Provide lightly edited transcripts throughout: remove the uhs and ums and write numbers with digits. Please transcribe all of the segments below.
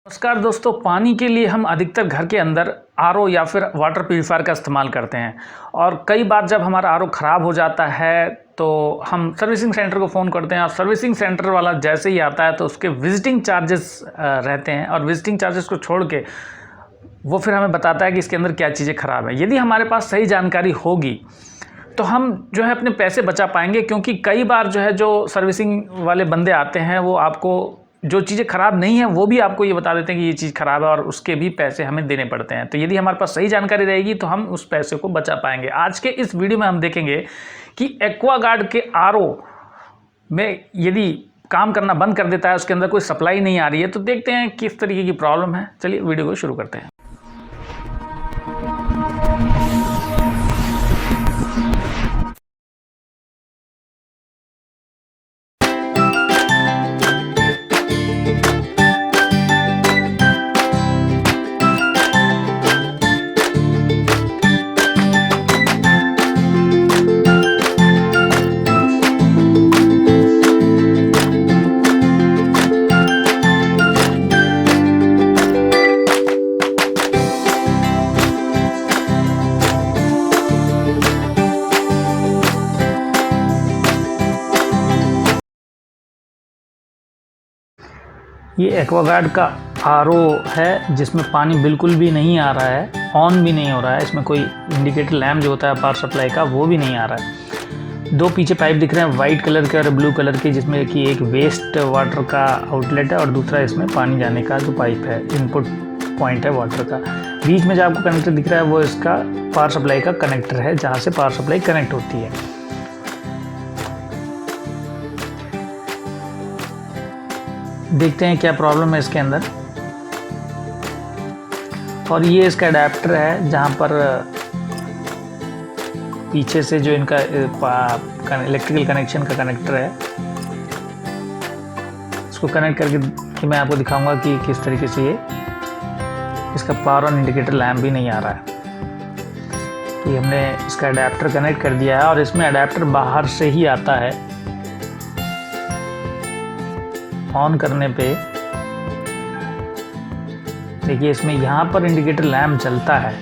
नमस्कार दोस्तों, पानी के लिए हम अधिकतर घर के अंदर आरओ या फिर वाटर प्यूरीफायर का इस्तेमाल करते हैं। और कई बार जब हमारा आरओ ख़राब हो जाता है तो हम सर्विसिंग सेंटर को फ़ोन करते हैं और सर्विसिंग सेंटर वाला जैसे ही आता है तो उसके विजिटिंग चार्जेस रहते हैं और विजिटिंग चार्जेस को छोड़ के वो फिर हमें बताता है कि इसके अंदर क्या चीज़ें ख़राब है। यदि हमारे पास सही जानकारी होगी तो हम जो है अपने पैसे बचा पाएंगे, क्योंकि कई बार जो सर्विसिंग वाले बंदे आते हैं वो आपको जो चीज़ें ख़राब नहीं है वो भी आपको ये बता देते हैं कि ये चीज़ ख़राब है और उसके भी पैसे हमें देने पड़ते हैं। तो यदि हमारे पास सही जानकारी रहेगी तो हम उस पैसे को बचा पाएंगे। आज के इस वीडियो में हम देखेंगे कि एक्वागार्ड के आरओ में यदि काम करना बंद कर देता है, उसके अंदर कोई सप्लाई नहीं आ रही है, तो देखते हैं किस तरीके की प्रॉब्लम है। चलिए वीडियो को शुरू करते हैं। ये एक्वागार्ड का आरओ है जिसमें पानी बिल्कुल भी नहीं आ रहा है, ऑन भी नहीं हो रहा है। इसमें कोई इंडिकेटर लैम्प जो होता है पावर सप्लाई का वो भी नहीं आ रहा है। दो पीछे पाइप दिख रहे हैं वाइट कलर के और ब्लू कलर के, जिसमें कि एक वेस्ट वाटर का आउटलेट है और दूसरा इसमें पानी जाने का जो पाइप है, इनपुट पॉइंट है वाटर का। बीच में जो आपको कनेक्टर दिख रहा है वो इसका पावर सप्लाई का कनेक्टर है, जहाँ से पावर सप्लाई कनेक्ट होती है। देखते हैं क्या प्रॉब्लम है इसके अंदर। और ये इसका अडेप्टर है, जहाँ पर पीछे से जो इनका इलेक्ट्रिकल कनेक्शन का कनेक्टर है, इसको कनेक्ट करके मैं आपको दिखाऊंगा कि किस तरीके से ये इसका पावर ऑन इंडिकेटर लैम्प भी नहीं आ रहा है। कि हमने इसका अडेप्टर कनेक्ट कर दिया है और इसमें अडेप्टर बाहर से ही आता है। ऑन करने पे देखिए इसमें यहाँ पर इंडिकेटर लैम्प जलता है,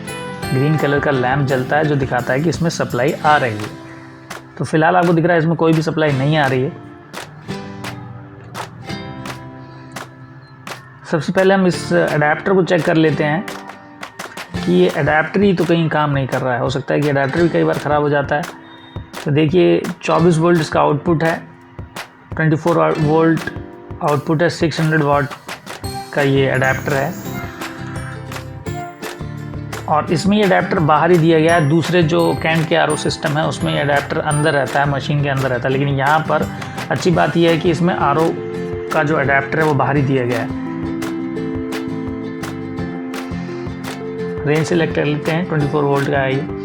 ग्रीन कलर का लैम्प जलता है जो दिखाता है कि इसमें सप्लाई आ रही है। तो फिलहाल आपको दिख रहा है इसमें कोई भी सप्लाई नहीं आ रही है। सबसे पहले हम इस अडेप्टर को चेक कर लेते हैं कि ये अडेप्टर ही तो कहीं काम नहीं कर रहा है। हो सकता है कि अडेप्टर भी कई बार ख़राब हो जाता है। तो देखिए 24 वोल्ट इसका आउटपुट है, 24 वोल्ट आउटपुट है, 600 वाट का ये अडेप्टर है। और इसमें ये अडेप्टर बाहर ही दिया गया है। दूसरे जो कैंट के आरओ सिस्टम है उसमें ये अडेप्टर अंदर रहता है, मशीन के अंदर रहता है। लेकिन यहाँ पर अच्छी बात यह है कि इसमें आरओ का जो अडेप्टर है वो बाहर ही दिया गया है। रेंज सेलेक्ट कर लेते हैं, 24 वोल्ट का है ये।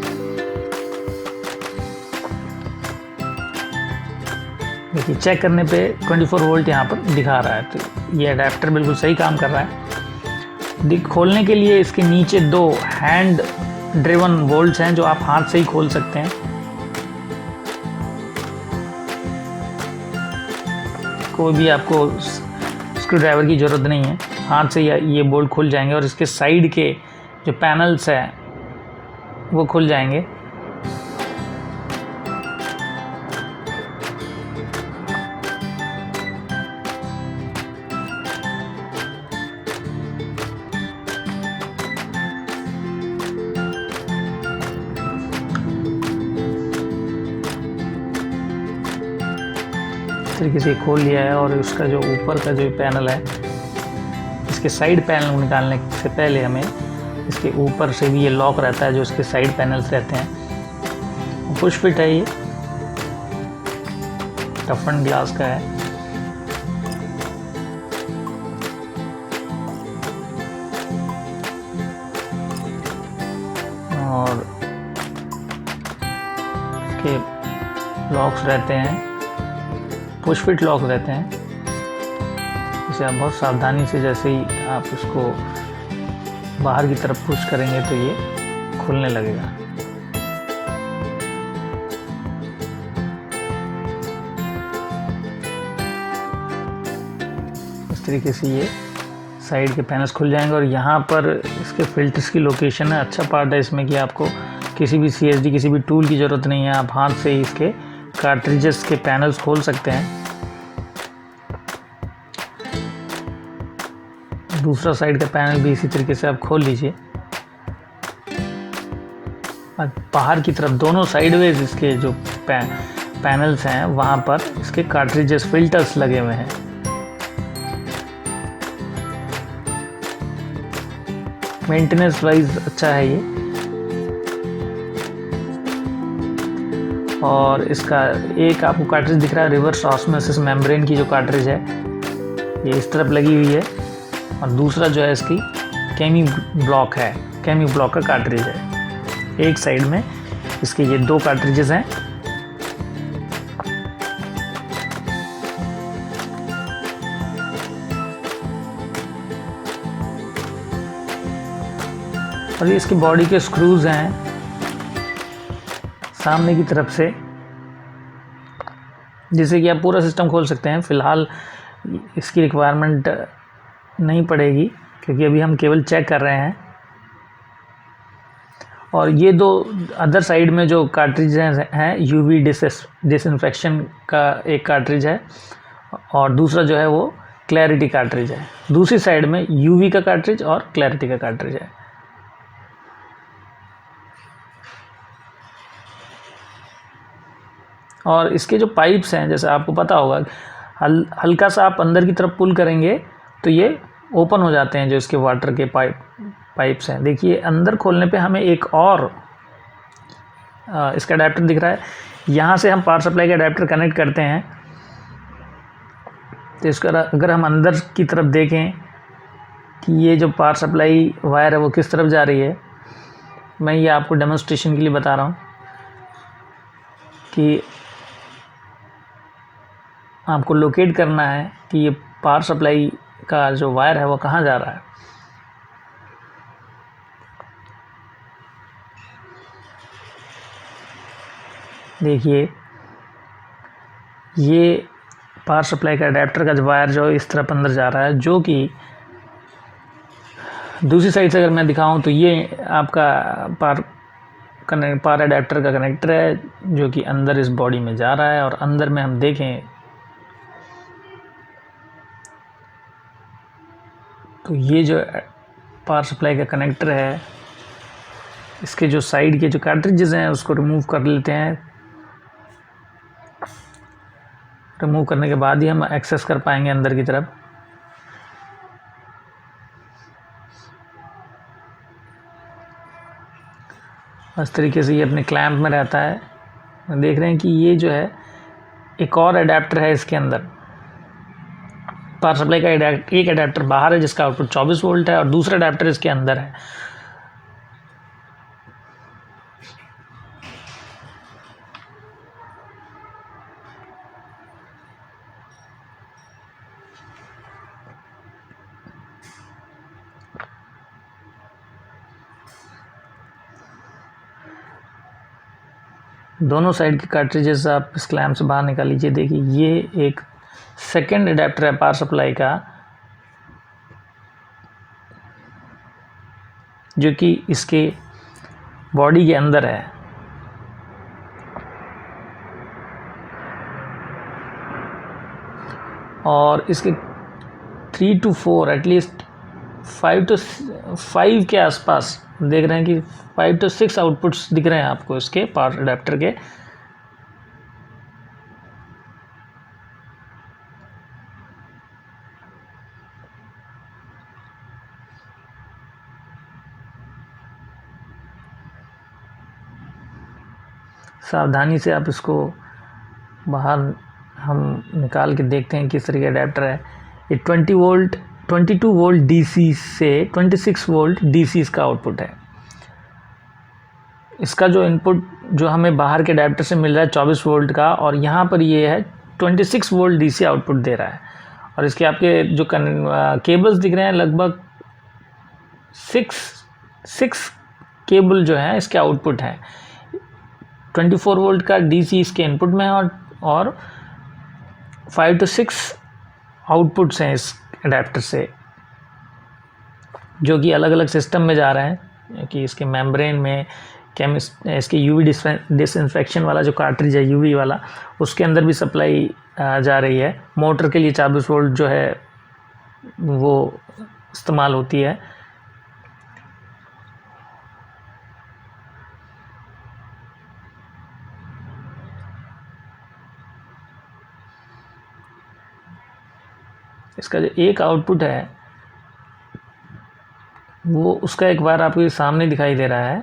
देखिए चेक करने पे 24 वोल्ट यहाँ पर दिखा रहा है। तो ये अडेप्टर बिल्कुल सही काम कर रहा है। खोलने के लिए इसके नीचे दो हैंड ड्रिवन वोल्ट्स हैं जो आप हाथ से ही खोल सकते हैं। कोई भी आपको स्क्रू ड्राइवर की ज़रूरत नहीं है, हाथ से ये बोल्ट खुल जाएंगे और इसके साइड के जो पैनल्स हैं वो खुल जाएंगे। इस तरीके से खोल लिया है और उसका जो ऊपर का जो पैनल है, इसके साइड पैनल निकालने से पहले हमें इसके ऊपर से भी ये लॉक रहता है जो इसके साइड पैनल्स रहते हैं। पुश फिट है, ये टफन ग्लास का है। और इसके लॉक्स रहते हैं, पुश फिट लॉक रहते हैं। इसे आप बहुत सावधानी से, जैसे ही आप उसको बाहर की तरफ पुश करेंगे तो ये खुलने लगेगा। इस तरीके से ये साइड के पैनल्स खुल जाएंगे और यहाँ पर इसके फिल्टर्स की लोकेशन है। अच्छा पार्ट है इसमें कि आपको किसी भी CSD किसी भी टूल की ज़रूरत नहीं है, आप हाथ से ही इसके कार्ट्रिजेस के पैनल्स खोल सकते हैं। दूसरा साइड का पैनल भी इसी तरीके से आप खोल लीजिए और बाहर की तरफ दोनों साइडवेज इसके जो पैनल्स हैं वहाँ पर इसके कार्ट्रिजेस फिल्टर्स लगे हुए हैं। मेंटेनेंस वाइज अच्छा है ये। और इसका एक आपको कार्ट्रिज दिख रहा है रिवर्स ऑस्मोसिस मेम्ब्रेन की जो कार्ट्रिज है ये इस तरफ लगी हुई है, और दूसरा जो है इसकी कैमी ब्लॉक है, कैमी ब्लॉक का कार्ट्रिज है। एक साइड में इसके ये 2 कार्ट्रिजेस हैं। और ये इसकी बॉडी के स्क्रूज हैं सामने की तरफ से, जिससे कि आप पूरा सिस्टम खोल सकते हैं। फ़िलहाल इसकी रिक्वायरमेंट नहीं पड़ेगी क्योंकि अभी हम केवल चेक कर रहे हैं। और ये 2 अदर साइड में जो कार्ट्रिज हैं UV डिसइंफेक्शन का एक कार्ट्रिज है और दूसरा जो है वो क्लैरिटी कार्ट्रिज है। दूसरी साइड में UV का कार्ट्रिज और क्लैरिटी का कार्ट्रिज है। और इसके जो पाइप्स हैं, जैसे आपको पता होगा, हल्का सा आप अंदर की तरफ पुल करेंगे तो ये ओपन हो जाते हैं। जो इसके वाटर के पाइप्स हैं, देखिए अंदर खोलने पे हमें एक और इसका अडेप्टर दिख रहा है। यहाँ से हम पावर सप्लाई का अडेप्टर कनेक्ट करते हैं तो इसका अगर हम अंदर की तरफ देखें कि ये जो पावर सप्लाई वायर है वो किस तरफ जा रही है, मैं ये आपको डेमोन्स्ट्रेशन के लिए बता रहा हूँ कि आपको लोकेट करना है कि ये पावर सप्लाई का जो वायर है वो कहाँ जा रहा है। देखिए ये पावर सप्लाई का अडेप्टर का जो वायर जो इस तरफ अंदर जा रहा है, जो कि दूसरी साइड से अगर मैं दिखाऊं तो ये आपका पावर अडेप्टर का कनेक्टर है जो कि अंदर इस बॉडी में जा रहा है। और अंदर में हम देखें तो ये जो पावर सप्लाई का कनेक्टर है, इसके जो साइड के जो कार्ट्रिजेस हैं उसको रिमूव कर लेते हैं। रिमूव करने के बाद ही हम एक्सेस कर पाएंगे अंदर की तरफ। इस तरीके से ये अपने क्लैंप में रहता है। देख रहे हैं कि ये जो है एक और अडेप्टर है इसके अंदर। पावर सप्लाई का एक अडेप्टर बाहर है जिसका आउटपुट 24 वोल्ट है और दूसरा अडेप्टर इसके अंदर है। दोनों साइड के कार्ट्रिजेस आप इस क्लैंप से बाहर निकाल लीजिए। देखिए ये एक सेकेंड अडेप्टर है पावर सप्लाई का, जो कि इसके बॉडी के अंदर है। और इसके 3 to 4 एटलीस्ट 5 के आसपास देख रहे हैं कि 5 to 6 आउटपुट्स दिख रहे हैं आपको इसके पावर अडेप्टर के। सावधानी से आप इसको बाहर हम निकाल के देखते हैं किस तरह का अडेप्टर है। ये 22 वोल्ट DC से 26 वोल्ट DC इसका आउटपुट है। इसका जो इनपुट जो हमें बाहर के अडेप्टर से मिल रहा है 24 वोल्ट का, और यहाँ पर ये है 26 वोल्ट DC आउटपुट दे रहा है। और इसके आपके जो केबल्स दिख रहे हैं लगभग 6 केबल जो है इसके आउटपुट हैं। 24 वोल्ट का DC इसके इनपुट में है और 5 to 6 आउटपुट्स हैं इस अडेप्टर से। जो कि अलग अलग सिस्टम में जा रहे हैं, कि इसके मेम्ब्रेन में इसके यूवी डिसइंफेक्शन वाला जो कार्ट्रिज है यूवी वाला, उसके अंदर भी सप्लाई जा रही है। मोटर के लिए 24 वोल्ट जो है वो इस्तेमाल होती है। इसका जो एक आउटपुट है वो उसका एक बार आपको सामने दिखाई दे रहा है,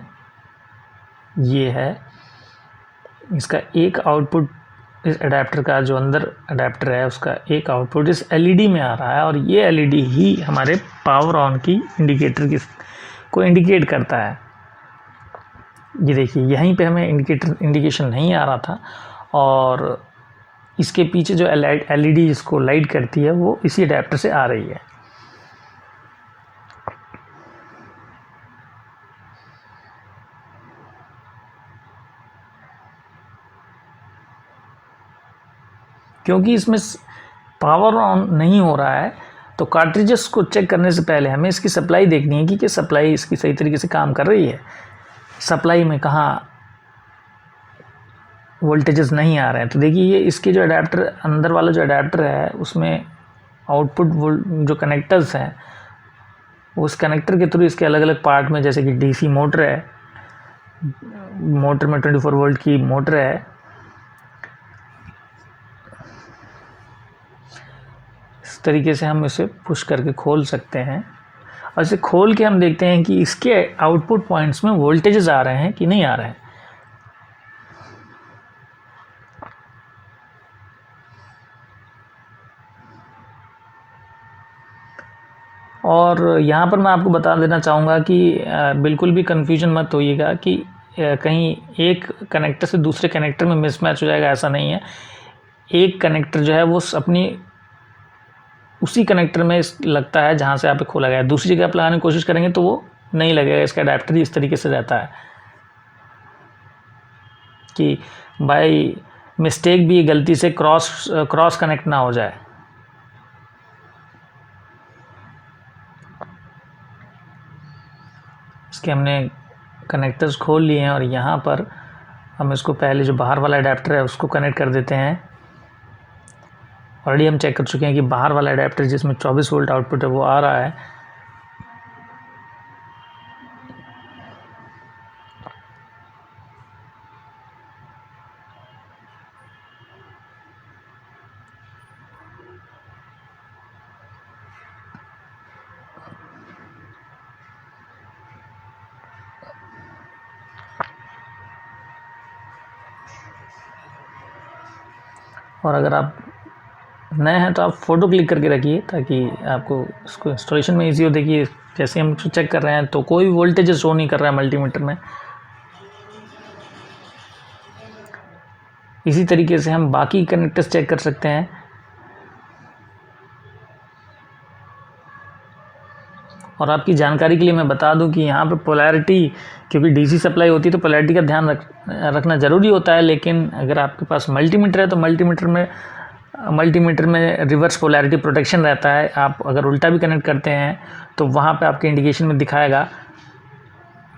ये है इसका एक आउटपुट। इस अडेप्टर का जो अंदर अडेप्टर है उसका एक आउटपुट इस एलईडी में आ रहा है, और ये एलईडी ही हमारे पावर ऑन की इंडिकेटर को इंडिकेट करता है। ये देखिए यहीं पे हमें इंडिकेशन नहीं आ रहा था, और इसके पीछे जो एलईडी इसको लाइट करती है वो इसी अडेप्टर से आ रही है। क्योंकि इसमें पावर ऑन नहीं हो रहा है, तो कार्ट्रिजेस को चेक करने से पहले हमें इसकी सप्लाई देखनी है कि सप्लाई इसकी सही तरीके से काम कर रही है। सप्लाई में कहाँ वोल्टेजेस नहीं आ रहे हैं। तो देखिए ये इसके जो अडेप्टर अंदर वाला जो अडेप्टर है उसमें आउटपुट जो कनेक्टर्स हैं, उस कनेक्टर के थ्रू इसके अलग अलग पार्ट में, जैसे कि डीसी मोटर है, मोटर में 24 वोल्ट की मोटर है, इस तरीके से हम इसे पुश करके खोल सकते हैं। और इसे खोल के हम देखते हैं कि इसके आउटपुट पॉइंट्स में वोल्टेजेस आ रहे हैं कि नहीं आ रहे हैं। और यहाँ पर मैं आपको बता देना चाहूँगा कि बिल्कुल भी कन्फ्यूजन मत होइएगा कि कहीं एक कनेक्टर से दूसरे कनेक्टर में मिसमैच हो जाएगा, ऐसा नहीं है। एक कनेक्टर जो है वो अपनी उसी कनेक्टर में लगता है जहाँ से आप खोला गया है। दूसरी जगह आप लगाने की कोशिश करेंगे तो वो नहीं लगेगा। इसका अडेप्टर ही इस तरीके से रहता है कि बाय मिस्टेक भी गलती से क्रॉस कनेक्ट ना हो जाए। इसके हमने कनेक्टर्स खोल लिए हैं, और यहाँ पर हम इसको पहले जो बाहर वाला अडेप्टर है उसको कनेक्ट कर देते हैं। ऑलरेडी हम चेक कर चुके हैं कि बाहर वाला अडेप्टर जिसमें 24 वोल्ट आउटपुट है वो आ रहा है। और अगर आप नए हैं तो आप फ़ोटो क्लिक करके रखिए ताकि आपको इसको इंस्टॉलेशन में इजी हो। देखिए जैसे हम चेक कर रहे हैं तो कोई भी वोल्टेज शो नहीं कर रहा है मल्टीमीटर में। इसी तरीके से हम बाकी कनेक्टर्स चेक कर सकते हैं। और आपकी जानकारी के लिए मैं बता दूं कि यहाँ पर पोलैरिटी, क्योंकि डीसी सप्लाई होती है तो पोलैरिटी का ध्यान रखना ज़रूरी होता है। लेकिन अगर आपके पास मल्टीमीटर है तो मल्टीमीटर में रिवर्स पोलैरिटी प्रोटेक्शन रहता है। आप अगर उल्टा भी कनेक्ट करते हैं तो वहाँ पे आपके इंडिकेशन में दिखाएगा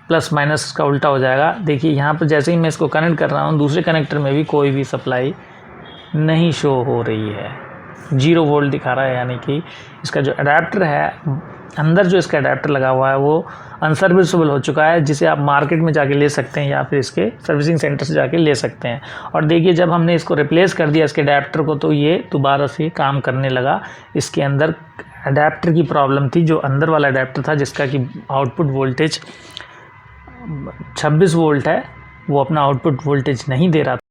प्लस माइनस का उल्टा हो जाएगा। देखिए यहाँ पर जैसे ही मैं इसको कनेक्ट कर रहा हूँ दूसरे कनेक्टर में भी कोई भी सप्लाई नहीं शो हो रही है, 0 वोल्ट दिखा रहा है। यानी कि इसका जो अडेप्टर है, अंदर जो इसका अडेप्टर लगा हुआ है वो अनसर्विसेबल हो चुका है, जिसे आप मार्केट में जाके ले सकते हैं या फिर इसके सर्विसिंग सेंटर से जाके ले सकते हैं। और देखिए जब हमने इसको रिप्लेस कर दिया इसके अडेप्टर को तो ये दोबारा से काम करने लगा। इसके अंदर अडेप्टर की प्रॉब्लम थी, जो अंदर वाला अडेप्टर था जिसका कि आउटपुट वोल्टेज 26 वोल्ट है, वो अपना आउटपुट वोल्टेज नहीं दे रहा था।